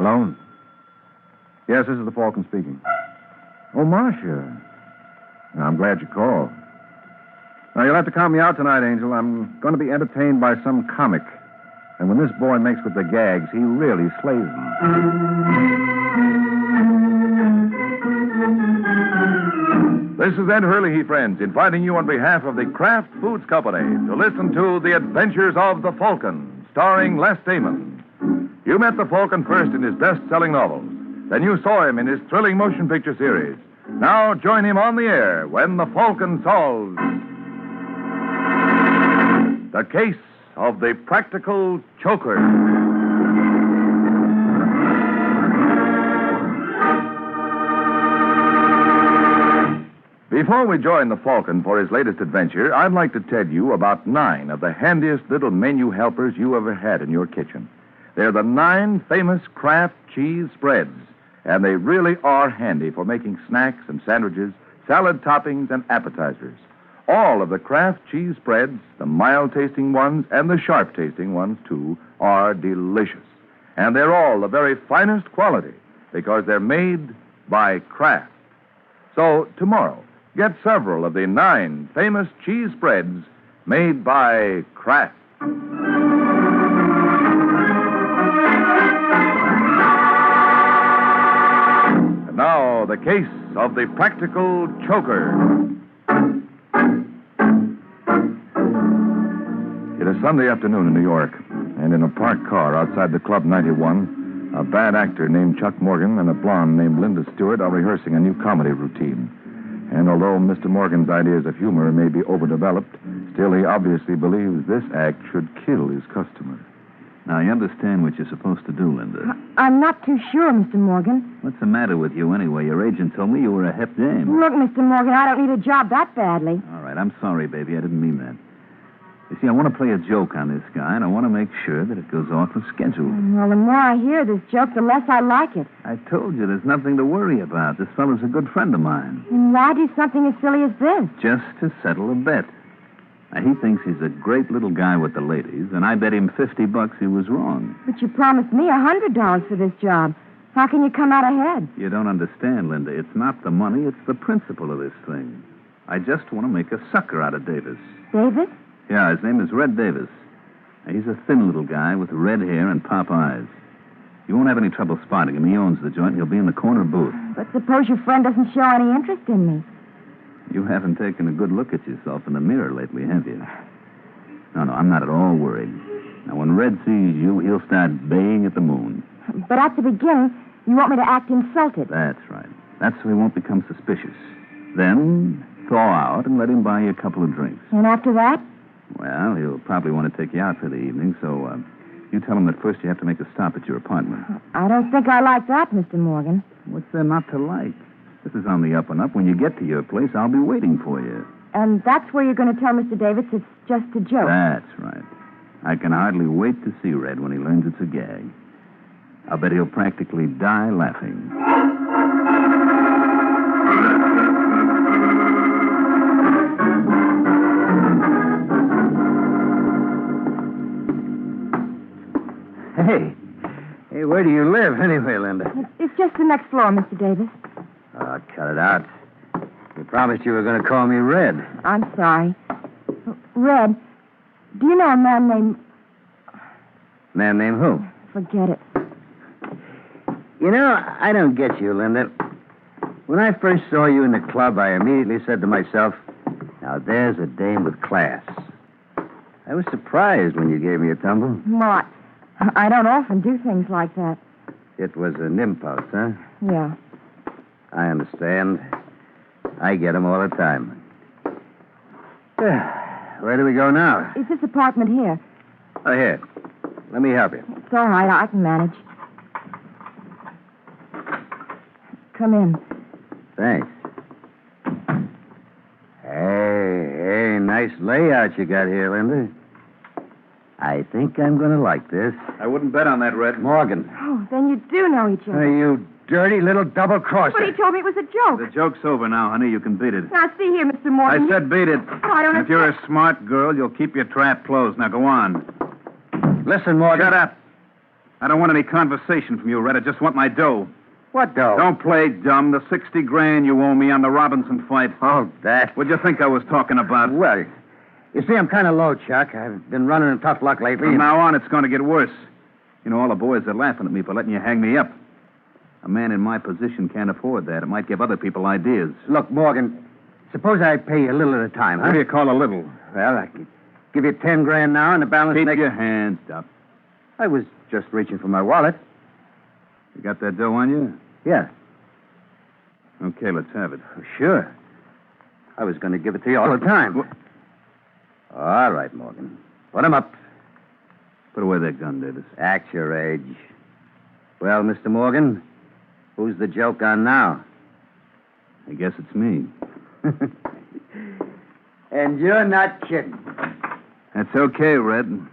Hello? Yes, this is the Falcon speaking. Oh, Marcia. I'm glad you called. Now, you'll have to count me out tonight, Angel. I'm going to be entertained by some comic. And when this boy makes with the gags, he really slays them. This is Ed Hurley, friends, inviting you on behalf of the Kraft Foods Company to listen to The Adventures of the Falcon, starring Les Damon. You met the Falcon first in his best-selling novels. Then you saw him in his thrilling motion picture series. Now join him on the air when the Falcon solves the case of the practical choker. Before we join the Falcon for his latest adventure, I'd like to tell you about 9 of the handiest little menu helpers you ever had in your kitchen. They're the 9 famous Kraft cheese spreads, and they really are handy for making snacks and sandwiches, salad toppings, and appetizers. All of the Kraft cheese spreads, the mild-tasting ones and the sharp-tasting ones, too, are delicious. And they're all the very finest quality because they're made by Kraft. So, tomorrow, get several of the 9 famous cheese spreads made by Kraft. And now, the case of the practical choker. It is Sunday afternoon in New York, and in a parked car outside the Club 91, a bad actor named Chuck Morgan and a blonde named Linda Stewart are rehearsing a new comedy routine. And although Mr. Morgan's ideas of humor may be overdeveloped, still he obviously believes this act should kill his customer. Now, you understand what you're supposed to do, Linda. I'm not too sure, Mr. Morgan. What's the matter with you anyway? Your agent told me you were a hep dame. Look, Mr. Morgan, I don't need a job that badly. All right, I'm sorry, baby. I didn't mean that. You see, I want to play a joke on this guy, and I want to make sure that it goes off the schedule. Well, the more I hear this joke, the less I like it. I told you there's nothing to worry about. This fellow's a good friend of mine. And why do something as silly as this? Just to settle a bet. Now, he thinks he's a great little guy with the ladies, and I bet him $50 he was wrong. But you promised me $100 for this job. How can you come out ahead? You don't understand, Linda. It's not the money, it's the principle of this thing. I just want to make a sucker out of Davis. Davis? Yeah, his name is Red Davis. Now, he's a thin little guy with red hair and pop eyes. You won't have any trouble spotting him. He owns the joint. He'll be in the corner booth. But suppose your friend doesn't show any interest in me. You haven't taken a good look at yourself in the mirror lately, have you? No, I'm not at all worried. Now, when Red sees you, he'll start baying at the moon. But at the beginning, you want me to act insulted. That's right. That's so he won't become suspicious. Then, thaw out and let him buy you a couple of drinks. And after that? Well, he'll probably want to take you out for the evening, so you tell him that first you have to make a stop at your apartment. I don't think I like that, Mr. Morgan. What's there not to like? This is on the up and up. When you get to your place, I'll be waiting for you. And that's where you're going to tell Mr. Davis it's just a joke. That's right. I can hardly wait to see Red when he learns it's a gag. I'll bet he'll practically die laughing. Hey, where do you live anyway, Linda? It's just the next floor, Mr. Davis. Oh, cut it out. You promised you were going to call me Red. I'm sorry. Red, do you know a man named... Man named who? Forget it. You know, I don't get you, Linda. When I first saw you in the club, I immediately said to myself, now there's a dame with class. I was surprised when you gave me a tumble. Well, I don't often do things like that. It was an impulse, huh? Yeah. I understand. I get them all the time. Where do we go now? It's this apartment here. Oh, here. Let me help you. It's all right. I can manage. Come in. Thanks. Hey, nice layout you got here, Linda. I think I'm going to like this. I wouldn't bet on that, Red. Morgan. Oh, then you do know each other. You dirty little double-crosser. But he told me it was a joke. The joke's over now, honey. You can beat it. Now, see here, Mr. Morgan. I said beat it. Oh, I don't If you're a smart girl, you'll keep your trap closed. Now, go on. Listen, Morgan. Shut up. I don't want any conversation from you, Red. I just want my dough. What dough? Don't play dumb. The 60 grand you owe me on the Robinson fight. Oh, that. What'd you think I was talking about? Well, you see, I'm kind of low, Chuck. I've been running in tough luck lately. From now on, it's going to get worse. You know, all the boys are laughing at me for letting you hang me up. A man in my position can't afford that. It might give other people ideas. Look, Morgan, suppose I pay you a little at a time, huh? What do you call a little? Well, I could give you 10 grand now and the balance Keep next... your hands up. I was just reaching for my wallet. You got that dough on you? Yeah, Okay, let's have it. sure. I was going to give it to you all the time. All right, Morgan. Put 'em up. Put away that gun, Davis. Act your age. Well, Mr. Morgan, who's the joke on now? I guess it's me. And you're not kidding. That's okay, Red.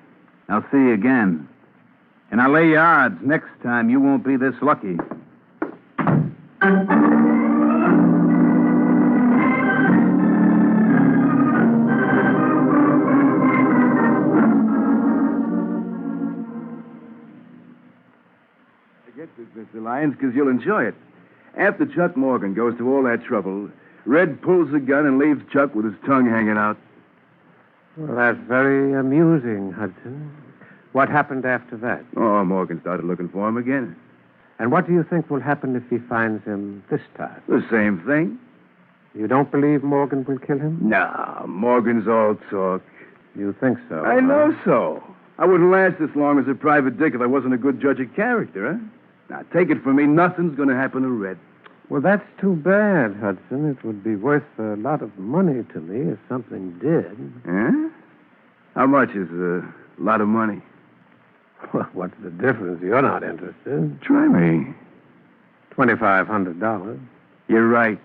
I'll see you again. And I'll lay you odds next time you won't be this lucky. I get this, Mr. Lyons, because you'll enjoy it. After Chuck Morgan goes to all that trouble, Red pulls the gun and leaves Chuck with his tongue hanging out. Well, that's very amusing, Hudson. What happened after that? Oh, Morgan started looking for him again. And what do you think will happen if he finds him this time? The same thing. You don't believe Morgan will kill him? No, Morgan's all talk. You think so? I know so. I wouldn't last this long as a private dick if I wasn't a good judge of character, huh? Now, take it from me, nothing's going to happen to Red. Well, that's too bad, Hudson. It would be worth a lot of money to me if something did. Huh? How much is a lot of money? Well, what's the difference? You're not interested. Try me. $2,500. You're right.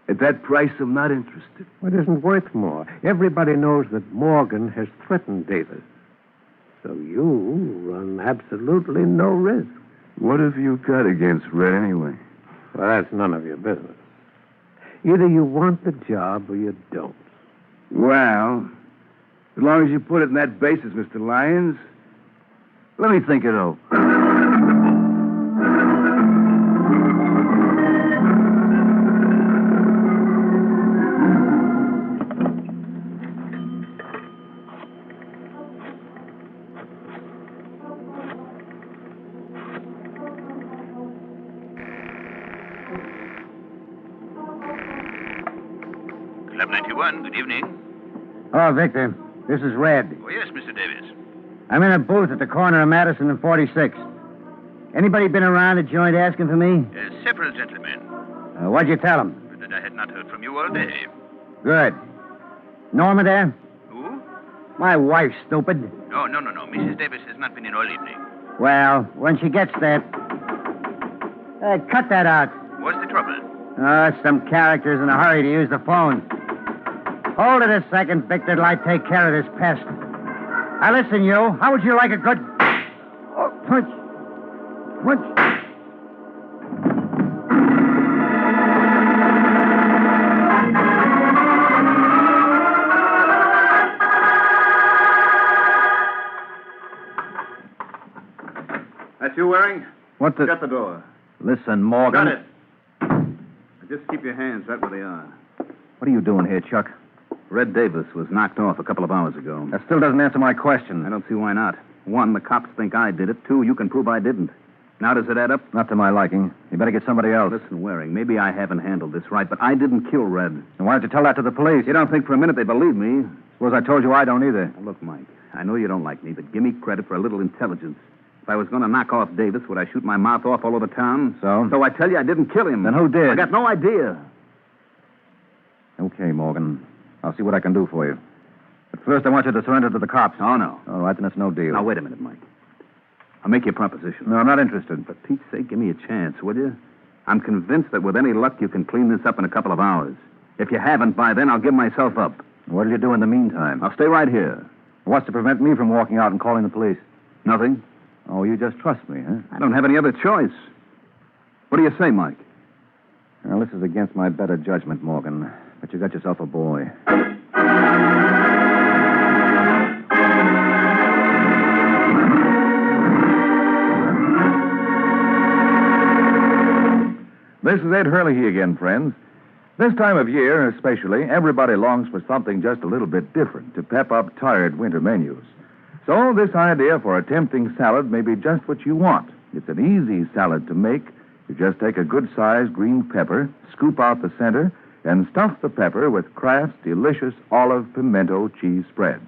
At that price, I'm not interested. Well, it isn't worth more. Everybody knows that Morgan has threatened Davis. So you run absolutely no risk. What have you got against Red anyway? Well, that's none of your business. Either you want the job or you don't. Well, as long as you put it in that basis, Mr. Lyons, let me think it over. Club 91, good evening. Oh, Victor, this is Red. Oh, yes, Mr. Davis. I'm in a booth at the corner of Madison and 46. Anybody been around the joint asking for me? Several gentlemen. What'd you tell them? But that I had not heard from you all day. Good. Norma there? Who? My wife, stupid. No. Mrs. Davis has not been in all evening. Well, when she gets there... cut that out. What's the trouble? Some characters in a hurry to use the phone. Hold it a second, Victor, till I take care of this pest. Now, listen, you. How would you like a good... Oh, punch. Punch. That's you, Waring? What the... Shut the door. Listen, Morgan. Shut it. Just keep your hands right where they are. What are you doing here, Chuck? Red Davis was knocked off a couple of hours ago. That still doesn't answer my question. I don't see why not. One, the cops think I did it. Two, you can prove I didn't. Now, does it add up? Not to my liking. You better get somebody else. Listen, Waring, maybe I haven't handled this right, but I didn't kill Red. And why don't you tell that to the police? You don't think for a minute they believe me? Suppose I told you I don't either. Now, look, Mike, I know you don't like me, but give me credit for a little intelligence. If I was going to knock off Davis, would I shoot my mouth off all over town? So? So I tell you, I didn't kill him. Then who did? I got no idea. Okay, Morgan. I'll see what I can do for you. But first, I want you to surrender to the cops. Oh, no. All right, then it's no deal. Now, wait a minute, Mike. I'll make you a proposition. No, I'm not interested. For Pete's sake, give me a chance, will you? I'm convinced that with any luck, you can clean this up in a couple of hours. If you haven't by then, I'll give myself up. What'll you do in the meantime? I'll stay right here. What's to prevent me from walking out and calling the police? Nothing. Oh, you just trust me, huh? I don't have any other choice. What do you say, Mike? Well, this is against my better judgment, Morgan. But you got yourself a boy. This is Ed Hurley again, friends. This time of year, especially, everybody longs for something just a little bit different to pep up tired winter menus. So this idea for a tempting salad may be just what you want. It's an easy salad to make. You just take a good-sized green pepper, scoop out the center, and stuff the pepper with Kraft's delicious olive pimento cheese spread.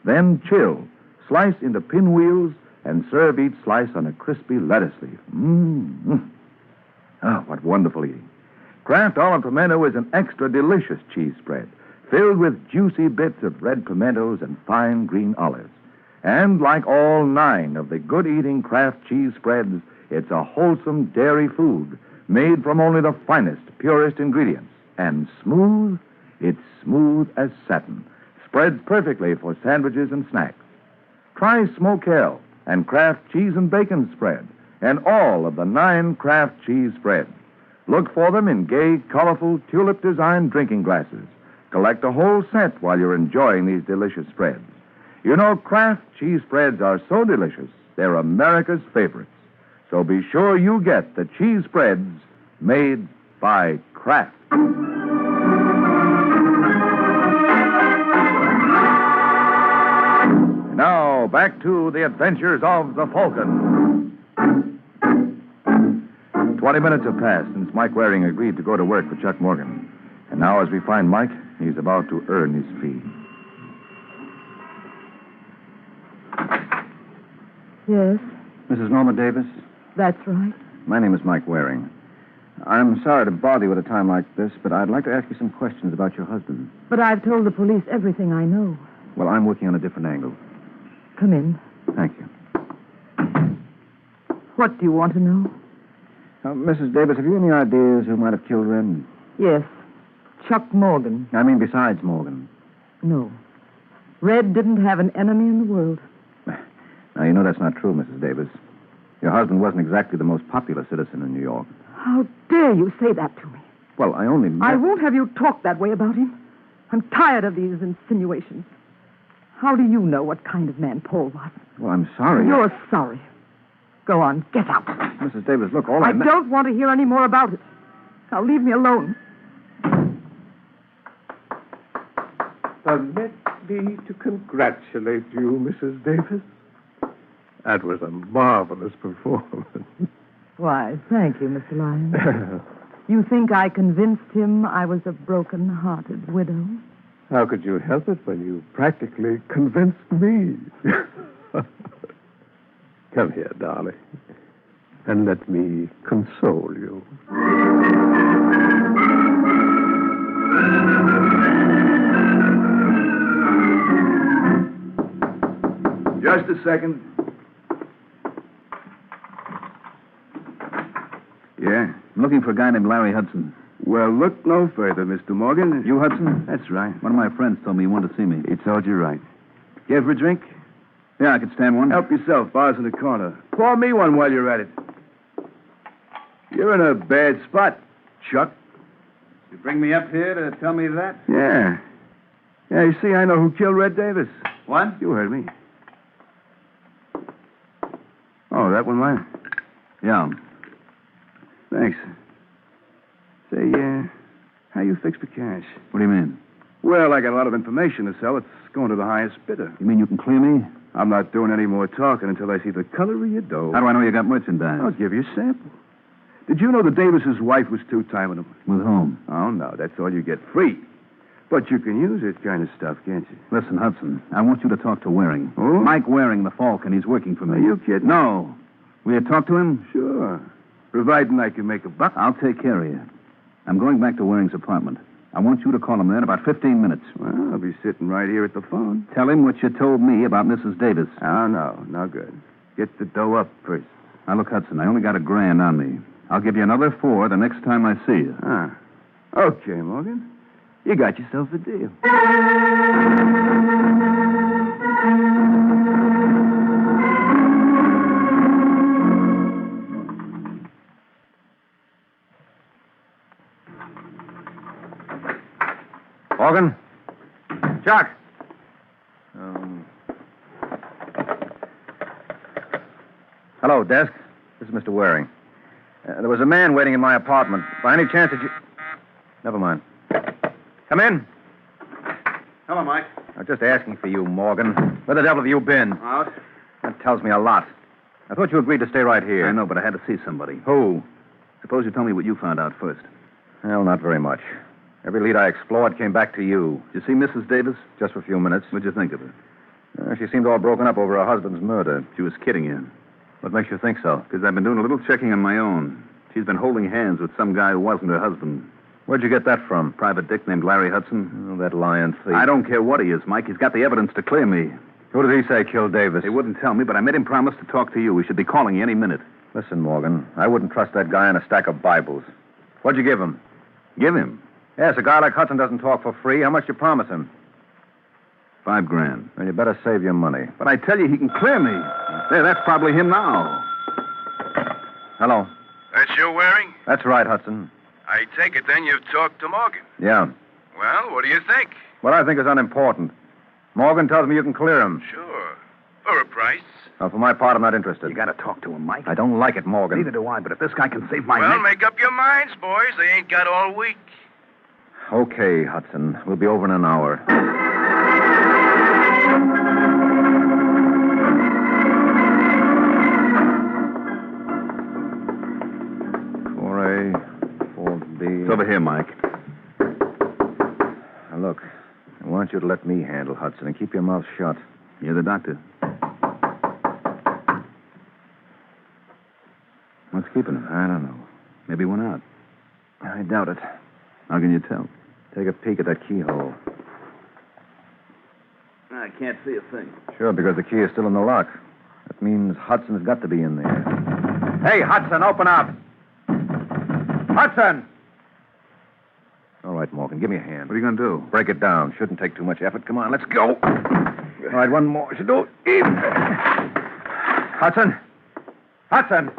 Then chill, slice into pinwheels, and serve each slice on a crispy lettuce leaf. Mmm. Oh, what wonderful eating. Kraft olive pimento is an extra delicious cheese spread, filled with juicy bits of red pimentos and fine green olives. And like all 9 of the good-eating Kraft cheese spreads, it's a wholesome dairy food made from only the finest, purest ingredients. And smooth, it's smooth as satin. Spreads perfectly for sandwiches and snacks. Try Smoke Hell and Kraft cheese and bacon spread, and all of the 9 Kraft cheese spreads. Look for them in gay, colorful, tulip-designed drinking glasses. Collect a whole set while you're enjoying these delicious spreads. You know, Kraft cheese spreads are so delicious, they're America's favorites. So be sure you get the cheese spreads made by Kraft. Now, back to the adventures of the Falcon. 20 minutes have passed since Mike Waring agreed to go to work for Chuck Morgan. And now, as we find Mike, he's about to earn his fee. Yes, Mrs. Norma Davis, that's right. my name is Mike Waring. I'm sorry to bother you at a time like this, but I'd like to ask you some questions about your husband. But I've told the police everything I know. Well, I'm working on a different angle. Come in. Thank you. What do you want to know? Mrs. Davis, have you any ideas who might have killed Red? Yes, Chuck Morgan. I mean, besides Morgan. No. Red didn't have an enemy in the world. Now, you know that's not true, Mrs. Davis. Your husband wasn't exactly the most popular citizen in New York. How dare you say that to me? Well, I only... I won't have you talk that way about him. I'm tired of these insinuations. How do you know what kind of man Paul was? Well, I'm sorry. You're sorry. Go on, get out. Mrs. Davis, look, all I don't want to hear any more about it. Now leave me alone. Permit me to congratulate you, Mrs. Davis. That was a marvelous performance. Why, thank you, Mr. Lyons. You think I convinced him I was a broken-hearted widow? How could you help it when you practically convinced me? Come here, darling, and let me console you. Just a second. Yeah? I'm looking for a guy named Larry Hudson. Well, look no further, Mr. Morgan. You, Hudson? That's right. One of my friends told me you wanted to see me. He told you right. Care for a drink? Yeah, I could stand one. Help yourself. Bar's in the corner. Pour me one while you're at it. You're in a bad spot, Chuck. You bring me up here to tell me that? Yeah. Yeah, you see, I know who killed Red Davis. What? You heard me. Oh, that one mine? Yeah. Thanks. Say, how you fix for cash? What do you mean? Well, I got a lot of information to sell. It's going to the highest bidder. You mean you can clear me? I'm not doing any more talking until I see the color of your dough. How do I know you got merchandise? I'll give you a sample. Did you know the Davis's wife was two-timing him? With whom? Oh, no, that's all you get free. But you can use this kind of stuff, can't you? Listen, Hudson, I want you to talk to Waring. Oh? Mike Waring, the Falcon. He's working for me. Are you kidding? No. Will you talk to him? Sure. Providing I can make a buck. I'll take care of you. I'm going back to Waring's apartment. I want you to call him there in about 15 minutes. Well, I'll be sitting right here at the phone. Tell him what you told me about Mrs. Davis. Oh, no good. Get the dough up first. Now, look, Hudson, I only got $1,000 on me. I'll give you another $4 the next time I see you. Ah. Okay, Morgan. You got yourself a deal. Morgan? Chuck! Hello, desk. This is Mr. Waring. There was a man waiting in my apartment. By any chance did you... Never mind. Come in. Hello, Mike. I'm just asking for you, Morgan. Where the devil have you been? Out. That tells me a lot. I thought you agreed to stay right here. I know, but I had to see somebody. Who? Suppose you tell me what you found out first. Well, not very much. Every lead I explored came back to you. Did you see Mrs. Davis? Just for a few minutes. What'd you think of her? She seemed all broken up over her husband's murder. She was kidding you. What makes you think so? Because I've been doing a little checking on my own. She's been holding hands with some guy who wasn't her husband. Where'd you get that from? Private dick named Larry Hudson. Oh, that lying thief. I don't care what he is, Mike. He's got the evidence to clear me. Who did he say killed Davis? He wouldn't tell me, but I made him promise to talk to you. We should be calling you any minute. Listen, Morgan, I wouldn't trust that guy on a stack of Bibles. What'd you give him? Give him Yes, a guy like Hudson doesn't talk for free. How much you promise him? $5,000. Well, you better save your money. But I tell you, he can clear me. There, that's probably him now. Hello. That's you wearing? That's right, Hudson. I take it then you've talked to Morgan. Yeah. Well, what do you think? What I think is unimportant. Morgan tells me you can clear him. Sure. For a price. Well, for my part, I'm not interested. You got to talk to him, Mike. I don't like it, Morgan. Neither do I, but if this guy can save my Well, neck... make up your minds, boys. They ain't got all week. Okay, Hudson. We'll be over in an hour. 4A, 4B. It's over here, Mike. Now, look, I want you to let me handle Hudson and keep your mouth shut. You're the doctor. What's keeping him? I don't know. Maybe he went out. I doubt it. How can you tell? Take a peek at that keyhole. I can't see a thing. Sure, because the key is still in the lock. That means Hudson's got to be in there. Hey, Hudson, open up! Hudson! All right, Morgan, give me a hand. What are you going to do? Break it down. Shouldn't take too much effort. Come on, let's go. All right, one more. Should do it. Hudson! Hudson!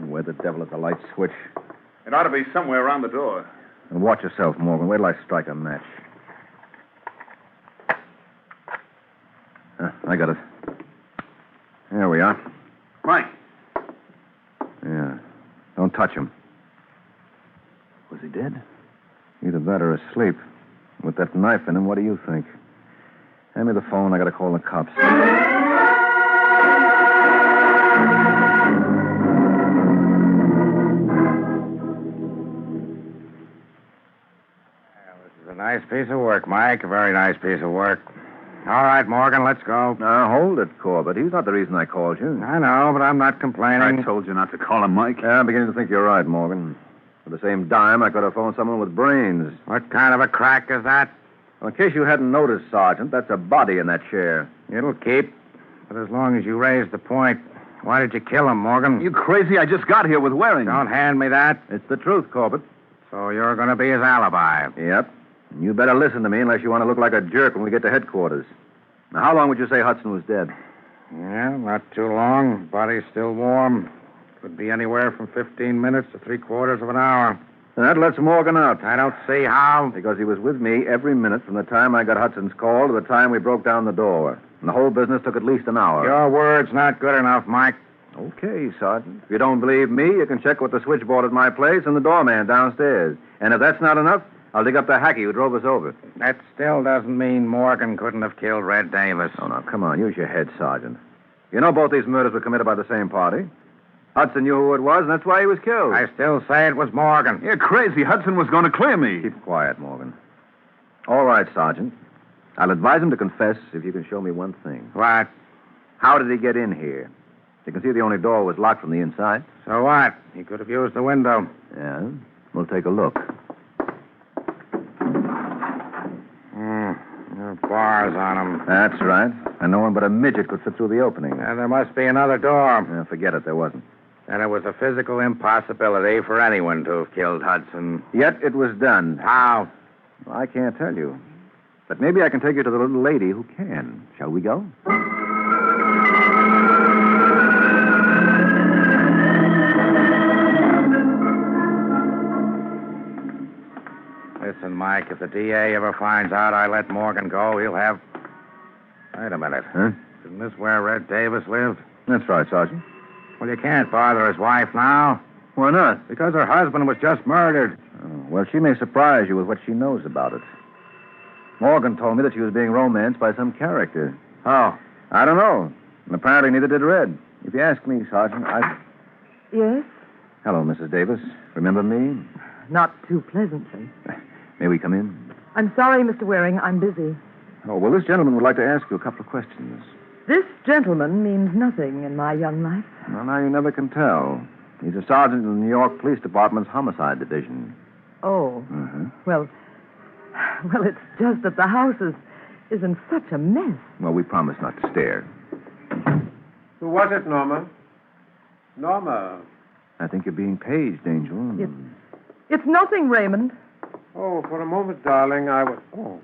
Where the devil is the light switch? It ought to be somewhere around the door. And watch yourself, Morgan. Wait till I strike a match. I got it. There we are. Mike. Yeah. Don't touch him. Was he dead? Either that or asleep. With that knife in him, what do you think? Hand me the phone. I got to call the cops. A nice piece of work, Mike. A very nice piece of work. All right, Morgan, let's go. Now, hold it, Corbett. He's not the reason I called you. I know, but I'm not complaining. I told you not to call him, Mike. Yeah, I'm beginning to think you're right, Morgan. For the same dime, I could have phoned someone with brains. What kind of a crack is that? Well, in case you hadn't noticed, Sergeant, that's a body in that chair. It'll keep. But as long as you raise the point, why did you kill him, Morgan? You crazy? I just got here with Waring. Don't hand me that. It's the truth, Corbett. So you're going to be his alibi. Yep. And you better listen to me unless you want to look like a jerk when we get to headquarters. Now, how long would you say Hudson was dead? Yeah, not too long. Body's still warm. Could be anywhere from 15 minutes to 3/4 of an hour. And that lets Morgan out. I don't see how. Because he was with me every minute from the time I got Hudson's call to the time we broke down the door. And the whole business took at least an hour. Your word's not good enough, Mike. Okay, Sergeant. If you don't believe me, you can check with the switchboard at my place and the doorman downstairs. And if that's not enough, I'll dig up the hacky who drove us over. That still doesn't mean Morgan couldn't have killed Red Davis. Oh, now, come on. Use your head, Sergeant. You know both these murders were committed by the same party. Hudson knew who it was, and that's why he was killed. I still say it was Morgan. You're crazy. Hudson was going to clear me. Keep quiet, Morgan. All right, Sergeant. I'll advise him to confess if you can show me one thing. What? How did he get in here? You can see the only door was locked from the inside. So what? He could have used the window. Yeah? We'll take a look. There are bars on him. That's right. And no one but a midget could fit through the opening. And there must be another door. Yeah, forget it, there wasn't. And it was a physical impossibility for anyone to have killed Hudson. Yet it was done. How? Well, I can't tell you. But maybe I can take you to the little lady who can. Shall we go? Listen, Mike, if the DA ever finds out I let Morgan go, he'll have... Wait a minute. Huh? Isn't this where Red Davis lived? That's right, Sergeant. Well, you can't bother his wife now. Why not? Because her husband was just murdered. Oh, well, she may surprise you with what she knows about it. Morgan told me that she was being romanced by some character. Oh. I don't know. And apparently neither did Red. If you ask me, Sergeant, Yes? Hello, Mrs. Davis. Remember me? Not too pleasantly. May we come in? I'm sorry, Mr. Waring. I'm busy. Oh, well, this gentleman would like to ask you a couple of questions. This gentleman means nothing in my young life. Well, now you never can tell. He's a sergeant in the New York Police Department's Homicide Division. Oh. Mm-hmm. Well, it's just that the house is in such a mess. Well, we promise not to stare. Who was it, Norma? Norma. I think you're being paged, Angel. It's nothing, Raymond. Oh, for a moment, darling, I was... Oh.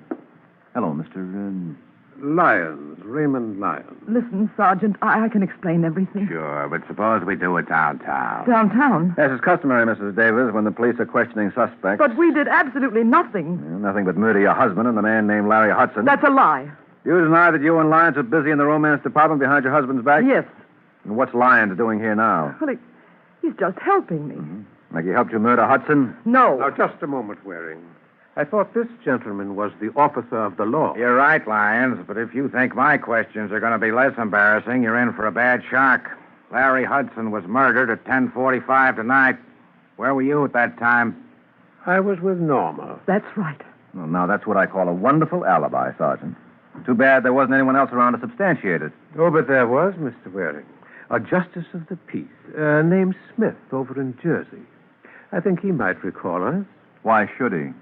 Hello, Mr. Lyons, Raymond Lyons. Listen, Sergeant, I can explain everything. Sure, but suppose we do it downtown. Downtown? Yes, it's customary, Mrs. Davis, when the police are questioning suspects. But we did absolutely nothing. Nothing but murder your husband and the man named Larry Hudson. That's a lie. You deny that you and Lyons are busy in the romance department behind your husband's back? Yes. And what's Lyons doing here now? Well, he's just helping me. Like he helped you murder Hudson? No. Now, just a moment, Waring. I thought this gentleman was the officer of the law. You're right, Lyons, but if you think my questions are going to be less embarrassing, you're in for a bad shock. Larry Hudson was murdered at 10:45 tonight. Where were you at that time? I was with Norma. That's right. Well, now, that's what I call a wonderful alibi, Sergeant. Too bad there wasn't anyone else around to substantiate it. Oh, but there was, Mr. Waring. A justice of the peace named Smith over in Jersey. I think he might recall us. Why should he?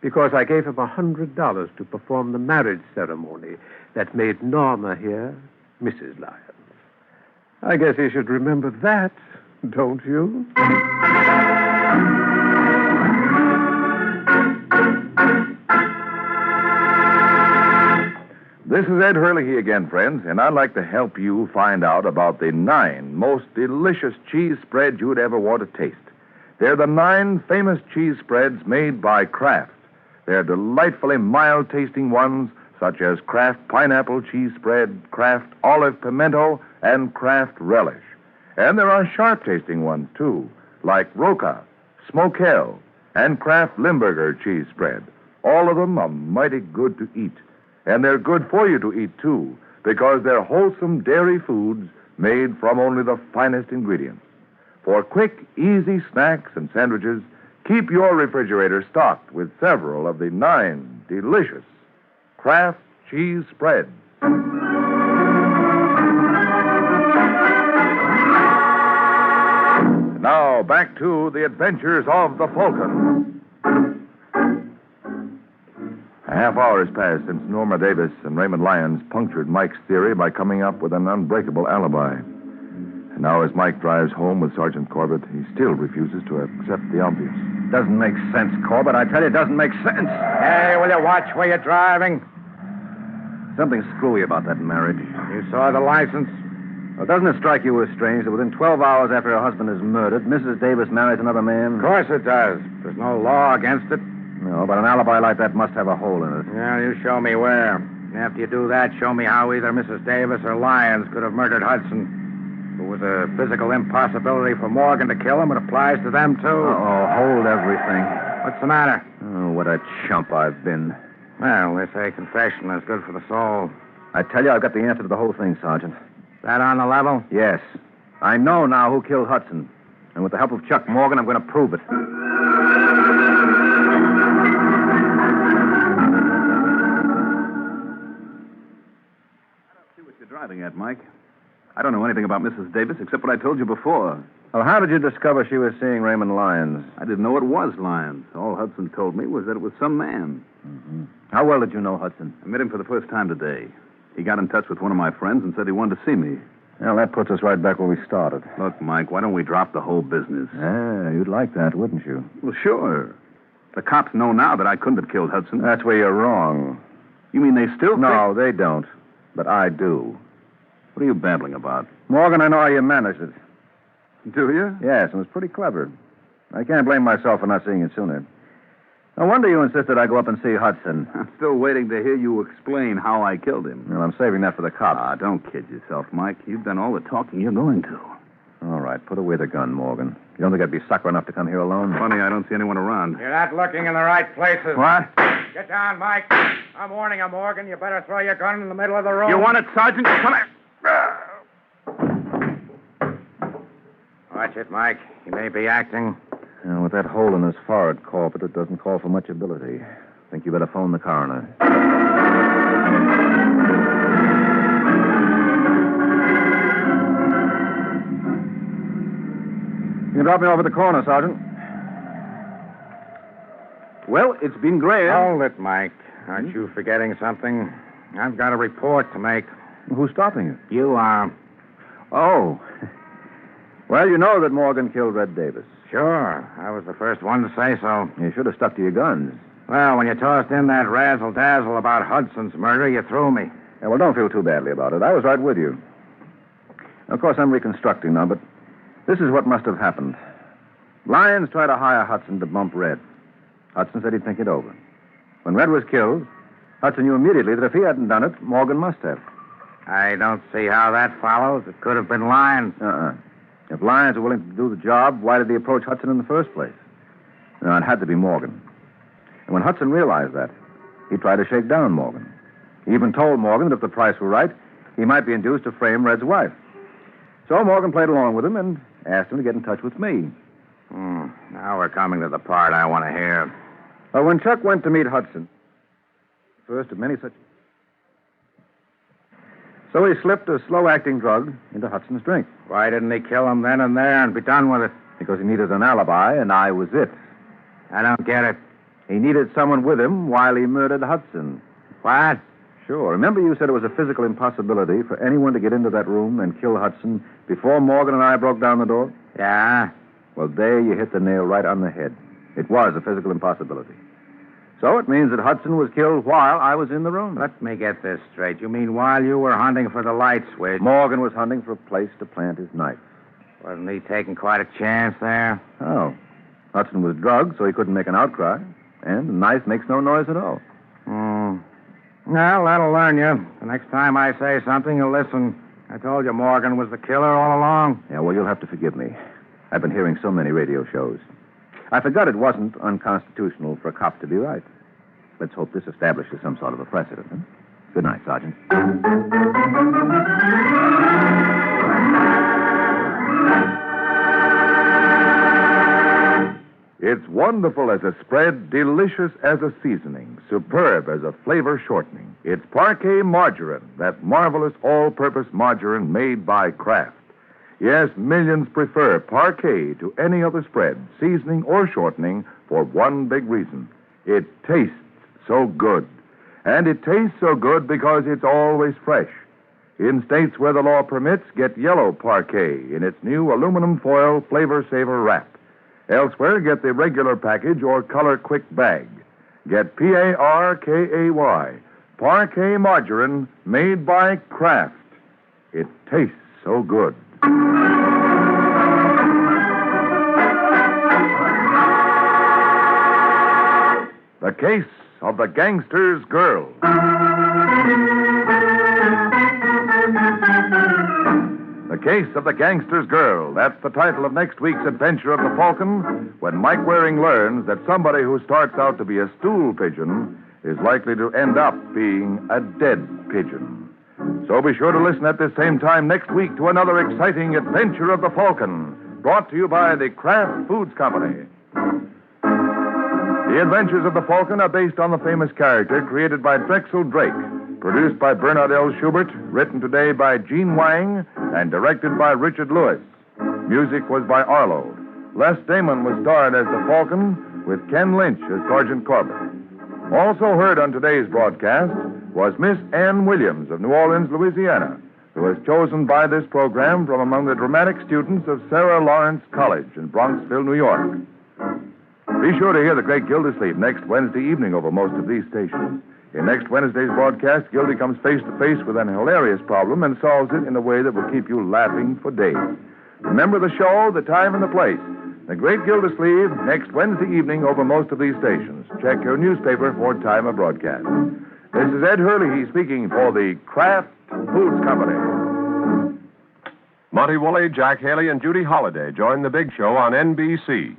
Because I gave him $100 to perform the marriage ceremony that made Norma here Mrs. Lyons. I guess he should remember that, don't you? This is Ed Hurley again, friends, and I'd like to help you find out about the 9 most delicious cheese spreads you'd ever want to taste. They're the 9 famous cheese spreads made by Kraft. They're delightfully mild-tasting ones, such as Kraft Pineapple Cheese Spread, Kraft Olive Pimento, and Kraft Relish. And there are sharp-tasting ones, too, like Roca, Smokell, and Kraft Limburger Cheese Spread. All of them are mighty good to eat. And they're good for you to eat, too, because they're wholesome dairy foods made from only the finest ingredients. For quick, easy snacks and sandwiches, keep your refrigerator stocked with several of the 9 delicious Kraft cheese spreads. Now, back to the adventures of the Falcon. A half hour has passed since Norma Davis and Raymond Lyons punctured Mike's theory by coming up with an unbreakable alibi. And now as Mike drives home with Sergeant Corbett, he still refuses to accept the obvious. Doesn't make sense, Corbett. I tell you, it doesn't make sense. Hey, will you watch where you're driving? Something screwy about that marriage. You saw the license? Well, doesn't it strike you as strange that within 12 hours after her husband is murdered, Mrs. Davis marries another man? Of course it does. There's no law against it. No, but an alibi like that must have a hole in it. Yeah, you show me where. After you do that, show me how either Mrs. Davis or Lyons could have murdered Hudson. If it was a physical impossibility for Morgan to kill him, it applies to them, too. Oh, hold everything. What's the matter? Oh, what a chump I've been. Well, they say confession is good for the soul. I tell you, I've got the answer to the whole thing, Sergeant. That on the level? Yes. I know now who killed Hudson. And with the help of Chuck Morgan, I'm going to prove it. Driving at, Mike. I don't know anything about Mrs. Davis except what I told you before. Well, how did you discover she was seeing Raymond Lyons? I didn't know it was Lyons. All Hudson told me was that it was some man. Mm-hmm. How well did you know Hudson? I met him for the first time today. He got in touch with one of my friends and said he wanted to see me. Well, that puts us right back where we started. Look, Mike, why don't we drop the whole business? Yeah, you'd like that, wouldn't you? Well, sure. The cops know now that I couldn't have killed Hudson. That's where you're wrong. You mean they still No, they don't. But I do. What are you babbling about? Morgan, I know how you managed it. Do you? Yes, and it was pretty clever. I can't blame myself for not seeing it sooner. No wonder you insisted I go up and see Hudson. I'm still waiting to hear you explain how I killed him. Well, I'm saving that for the cops. Ah, don't kid yourself, Mike. You've done all the talking you're going to. All right, put away the gun, Morgan. You don't think I'd be sucker enough to come here alone? Funny, I don't see anyone around. You're not looking in the right places. What? Get down, Mike. I'm warning you, Morgan. You better throw your gun in the middle of the room. You want it, Sergeant? Come here. Watch it, Mike. He may be acting. With that hole in his forehead, Corbett, it doesn't call for much ability. Think you better phone the coroner. You can drop me over the corner, Sergeant. Well, it's been grand. Hold it, Mike. Aren't you forgetting something? I've got a report to make. Who's stopping you? You are. Oh. Well, you know that Morgan killed Red Davis. Sure. I was the first one to say so. You should have stuck to your guns. Well, when you tossed in that razzle-dazzle about Hudson's murder, you threw me. Yeah, well, don't feel too badly about it. I was right with you. Of course, I'm reconstructing now, but this is what must have happened. Lyons tried to hire Hudson to bump Red. Hudson said he'd think it over. When Red was killed, Hudson knew immediately that if he hadn't done it, Morgan must have. I don't see how that follows. It could have been Lyons. If Lyons were willing to do the job, why did he approach Hudson in the first place? No, it had to be Morgan. And when Hudson realized that, he tried to shake down Morgan. He even told Morgan that if the price were right, he might be induced to frame Red's wife. So Morgan played along with him and asked him to get in touch with me. Now we're coming to the part I want to hear. Well, when Chuck went to meet Hudson, first of many such... So he slipped a slow-acting drug into Hudson's drink. Why didn't he kill him then and there and be done with it? Because he needed an alibi, and I was it. I don't get it. He needed someone with him while he murdered Hudson. What? Sure. Remember you said it was a physical impossibility for anyone to get into that room and kill Hudson before Morgan and I broke down the door? Yeah? Well, there you hit the nail right on the head. It was a physical impossibility. So it means that Hudson was killed while I was in the room. Let me get this straight. You mean while you were hunting for the light switch? Morgan was hunting for a place to plant his knife. Wasn't he taking quite a chance there? Oh. Hudson was drugged, so he couldn't make an outcry. And the knife makes no noise at all. Well, that'll learn you. The next time I say something, you'll listen. I told you Morgan was the killer all along. Yeah, well, you'll have to forgive me. I've been hearing so many radio shows. I forgot it wasn't unconstitutional for a cop to be right. Let's hope this establishes some sort of a precedent. Huh? Good night, Sergeant. It's wonderful as a spread, delicious as a seasoning, superb as a flavor shortening. It's Parquet Margarine, that marvelous all-purpose margarine made by Kraft. Yes, millions prefer Parquet to any other spread, seasoning or shortening, for one big reason. It tastes so good. And it tastes so good because it's always fresh. In states where the law permits, get yellow Parquet in its new aluminum foil Flavor Saver wrap. Elsewhere, get the regular package or Color Quick bag. Get Parkay, Parquet Margarine made by Kraft. It tastes so good. The Case of the Gangster's Girl. The Case of the Gangster's Girl. That's the title of next week's adventure of the Falcon, when Mike Waring learns that somebody who starts out to be a stool pigeon is likely to end up being a dead pigeon. So be sure to listen at this same time next week to another exciting adventure of the Falcon, brought to you by the Kraft Foods Company. The Adventures of the Falcon are based on the famous character created by Drexel Drake, produced by Bernard L. Schubert, written today by Gene Wang, and directed by Richard Lewis. Music was by Arlo. Les Damon was starred as the Falcon, with Ken Lynch as Sergeant Corbett. Also heard on today's broadcast was Miss Ann Williams of New Orleans, Louisiana, who was chosen by this program from among the dramatic students of Sarah Lawrence College in Bronxville, New York. Be sure to hear the great Gildersleeve next Wednesday evening over most of these stations. In next Wednesday's broadcast, Gildy comes face to face with an hilarious problem and solves it in a way that will keep you laughing for days. Remember the show, the time, and the place. The Great Gildersleeve next Wednesday evening over most of these stations. Check your newspaper for time of broadcast. This is Ed Hurley speaking for the Kraft Foods Company. Monty Woolley, Jack Haley, and Judy Holliday join the Big Show on NBC.